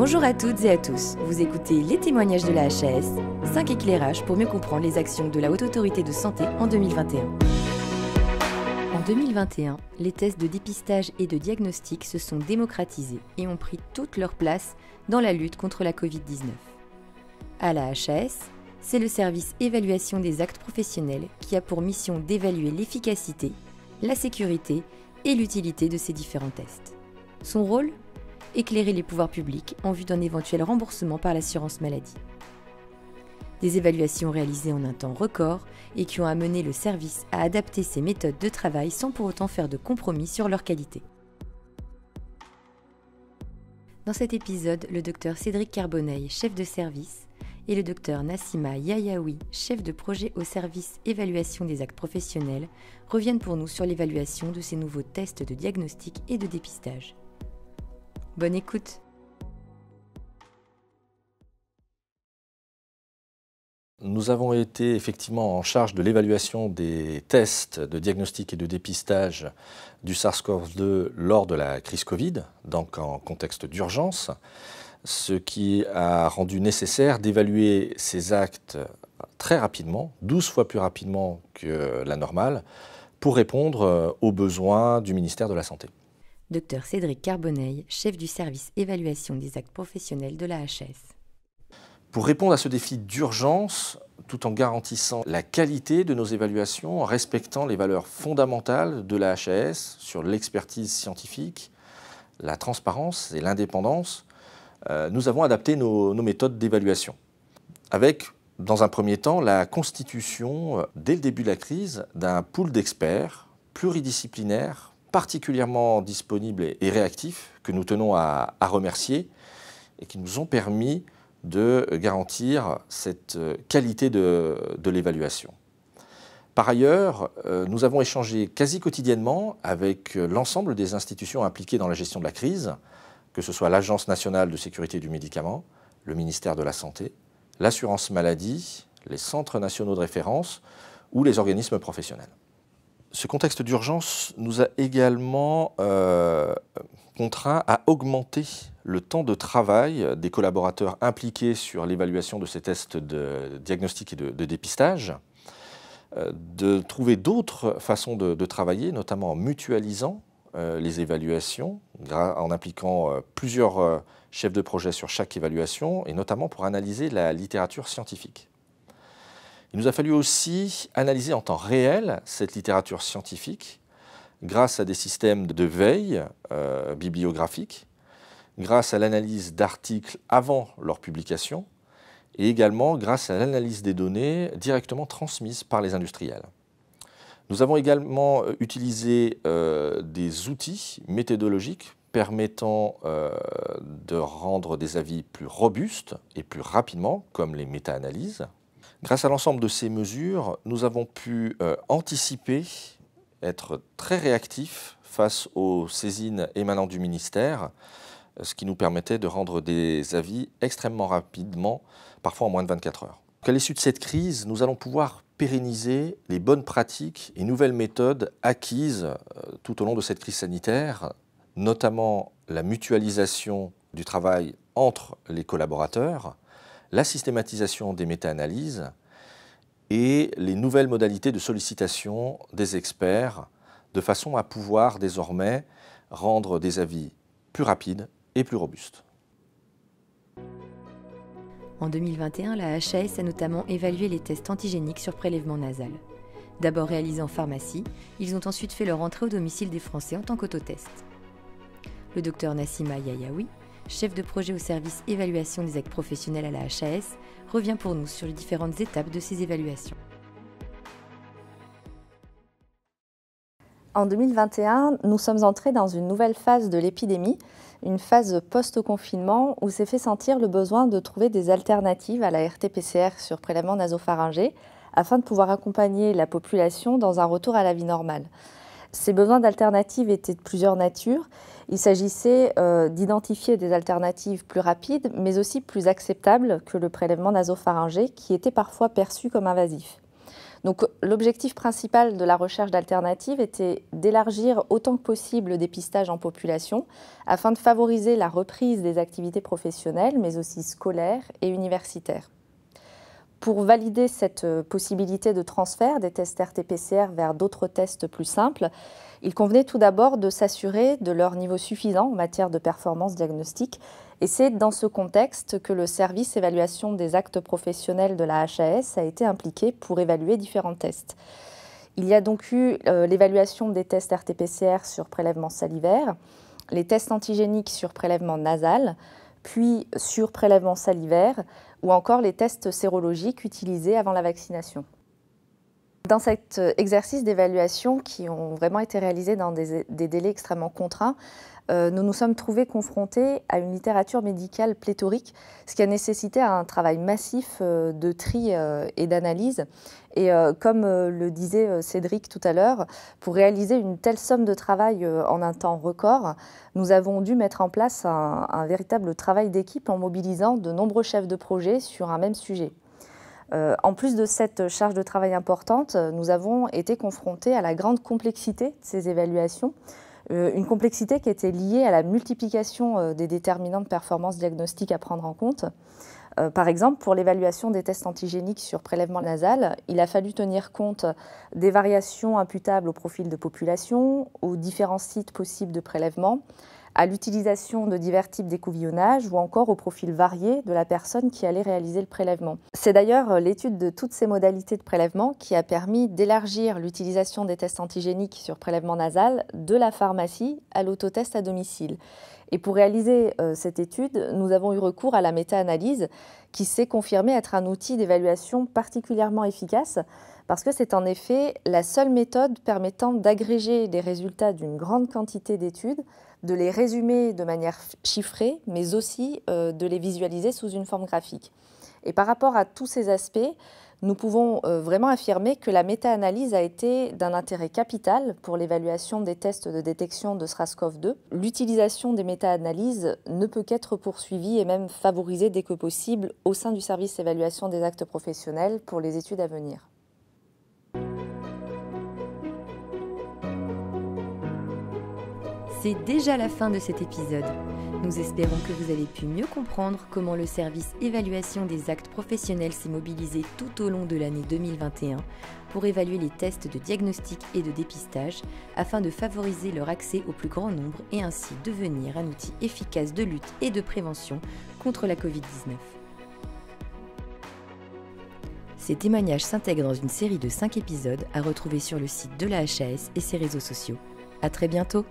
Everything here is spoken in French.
Bonjour à toutes et à tous, vous écoutez les témoignages de la HAS, 5 éclairages pour mieux comprendre les actions de la Haute Autorité de Santé en 2021. En 2021, les tests de dépistage et de diagnostic se sont démocratisés et ont pris toute leur place dans la lutte contre la Covid-19. À la HAS, c'est le service évaluation des actes professionnels qui a pour mission d'évaluer l'efficacité, la sécurité et l'utilité de ces différents tests. Son rôle ? Éclairer les pouvoirs publics en vue d'un éventuel remboursement par l'assurance maladie. Des évaluations réalisées en un temps record et qui ont amené le service à adapter ses méthodes de travail sans pour autant faire de compromis sur leur qualité. Dans cet épisode, le Dr Cédric Carboneil, chef de service, et le Dr Nassima Yayaoui, chef de projet au service évaluation des actes professionnels, reviennent pour nous sur l'évaluation de ces nouveaux tests de diagnostic et de dépistage. Bonne écoute. Nous avons été effectivement en charge de l'évaluation des tests de diagnostic et de dépistage du SARS-CoV-2 lors de la crise Covid, donc en contexte d'urgence, ce qui a rendu nécessaire d'évaluer ces actes très rapidement, 12 fois plus rapidement que la normale, pour répondre aux besoins du ministère de la Santé. Dr Cédric Carboneil, chef du service évaluation des actes professionnels de la HAS. Pour répondre à ce défi d'urgence, tout en garantissant la qualité de nos évaluations, en respectant les valeurs fondamentales de la HAS sur l'expertise scientifique, la transparence et l'indépendance, nous avons adapté nos méthodes d'évaluation. Avec, dans un premier temps, la constitution, dès le début de la crise, d'un pool d'experts pluridisciplinaires, particulièrement disponibles et réactifs, que nous tenons à remercier et qui nous ont permis de garantir cette qualité de l'évaluation. Par ailleurs, nous avons échangé quasi quotidiennement avec l'ensemble des institutions impliquées dans la gestion de la crise, que ce soit l'Agence nationale de sécurité du médicament, le ministère de la Santé, l'assurance maladie, les centres nationaux de référence ou les organismes professionnels. Ce contexte d'urgence nous a également contraints à augmenter le temps de travail des collaborateurs impliqués sur l'évaluation de ces tests de diagnostic et de dépistage, de trouver d'autres façons de travailler, notamment en mutualisant les évaluations, en impliquant plusieurs chefs de projet sur chaque évaluation, et notamment pour analyser la littérature scientifique. Il nous a fallu aussi analyser en temps réel cette littérature scientifique grâce à des systèmes de veille bibliographique, grâce à l'analyse d'articles avant leur publication et également grâce à l'analyse des données directement transmises par les industriels. Nous avons également utilisé des outils méthodologiques permettant de rendre des avis plus robustes et plus rapidement, comme les méta-analyses. Grâce à l'ensemble de ces mesures, nous avons pu anticiper, être très réactifs face aux saisines émanant du ministère, ce qui nous permettait de rendre des avis extrêmement rapidement, parfois en moins de 24 heures. À l'issue de cette crise, nous allons pouvoir pérenniser les bonnes pratiques et nouvelles méthodes acquises tout au long de cette crise sanitaire, notamment la mutualisation du travail entre les collaborateurs, la systématisation des méta-analyses et les nouvelles modalités de sollicitation des experts, de façon à pouvoir désormais rendre des avis plus rapides et plus robustes. En 2021, la HAS a notamment évalué les tests antigéniques sur prélèvement nasal. D'abord réalisés en pharmacie, ils ont ensuite fait leur entrée au domicile des Français en tant qu'autotest. Le Dr Nassima Yayaoui, chef de projet au service évaluation des actes professionnels à la HAS, revient pour nous sur les différentes étapes de ces évaluations. En 2021, nous sommes entrés dans une nouvelle phase de l'épidémie, une phase post-confinement où s'est fait sentir le besoin de trouver des alternatives à la RT-PCR sur prélèvement nasopharyngé afin de pouvoir accompagner la population dans un retour à la vie normale. Ces besoins d'alternatives étaient de plusieurs natures. Il s'agissait d'identifier des alternatives plus rapides, mais aussi plus acceptables que le prélèvement nasopharyngé, qui était parfois perçu comme invasif. Donc l'objectif principal de la recherche d'alternatives était d'élargir autant que possible le dépistage en population afin de favoriser la reprise des activités professionnelles, mais aussi scolaires et universitaires. Pour valider cette possibilité de transfert des tests RT-PCR vers d'autres tests plus simples, il convenait tout d'abord de s'assurer de leur niveau suffisant en matière de performance diagnostique. Et c'est dans ce contexte que le service évaluation des actes professionnels de la HAS a été impliqué pour évaluer différents tests. Il y a donc eu l'évaluation des tests RT-PCR sur prélèvement salivaire, les tests antigéniques sur prélèvement nasal, puis sur prélèvement salivaire, ou encore les tests sérologiques utilisés avant la vaccination. Dans cet exercice d'évaluation, qui ont vraiment été réalisés dans des délais extrêmement contraints, nous nous sommes trouvés confrontés à une littérature médicale pléthorique, ce qui a nécessité un travail massif de tri et d'analyse. Et comme le disait Cédric tout à l'heure, pour réaliser une telle somme de travail en un temps record, nous avons dû mettre en place un véritable travail d'équipe en mobilisant de nombreux chefs de projet sur un même sujet. En plus de cette charge de travail importante, nous avons été confrontés à la grande complexité de ces évaluations, une complexité qui était liée à la multiplication des déterminants de performance diagnostique à prendre en compte. Par exemple, pour l'évaluation des tests antigéniques sur prélèvement nasal, il a fallu tenir compte des variations imputables au profil de population, aux différents sites possibles de prélèvement, à l'utilisation de divers types d'écouvillonnage ou encore au profil varié de la personne qui allait réaliser le prélèvement. C'est d'ailleurs l'étude de toutes ces modalités de prélèvement qui a permis d'élargir l'utilisation des tests antigéniques sur prélèvement nasal de la pharmacie à l'autotest à domicile. Et pour réaliser cette étude, nous avons eu recours à la méta-analyse qui s'est confirmée être un outil d'évaluation particulièrement efficace parce que c'est en effet la seule méthode permettant d'agréger les résultats d'une grande quantité d'études, de les résumer de manière chiffrée, mais aussi de les visualiser sous une forme graphique. Et par rapport à tous ces aspects, nous pouvons vraiment affirmer que la méta-analyse a été d'un intérêt capital pour l'évaluation des tests de détection de SRAS-CoV-2. L'utilisation des méta-analyses ne peut qu'être poursuivie et même favorisée dès que possible au sein du service évaluation des actes professionnels pour les études à venir. C'est déjà la fin de cet épisode. Nous espérons que vous avez pu mieux comprendre comment le service évaluation des actes professionnels s'est mobilisé tout au long de l'année 2021 pour évaluer les tests de diagnostic et de dépistage afin de favoriser leur accès au plus grand nombre et ainsi devenir un outil efficace de lutte et de prévention contre la Covid-19. Ces témoignages s'intègrent dans une série de 5 épisodes à retrouver sur le site de la HAS et ses réseaux sociaux. À très bientôt!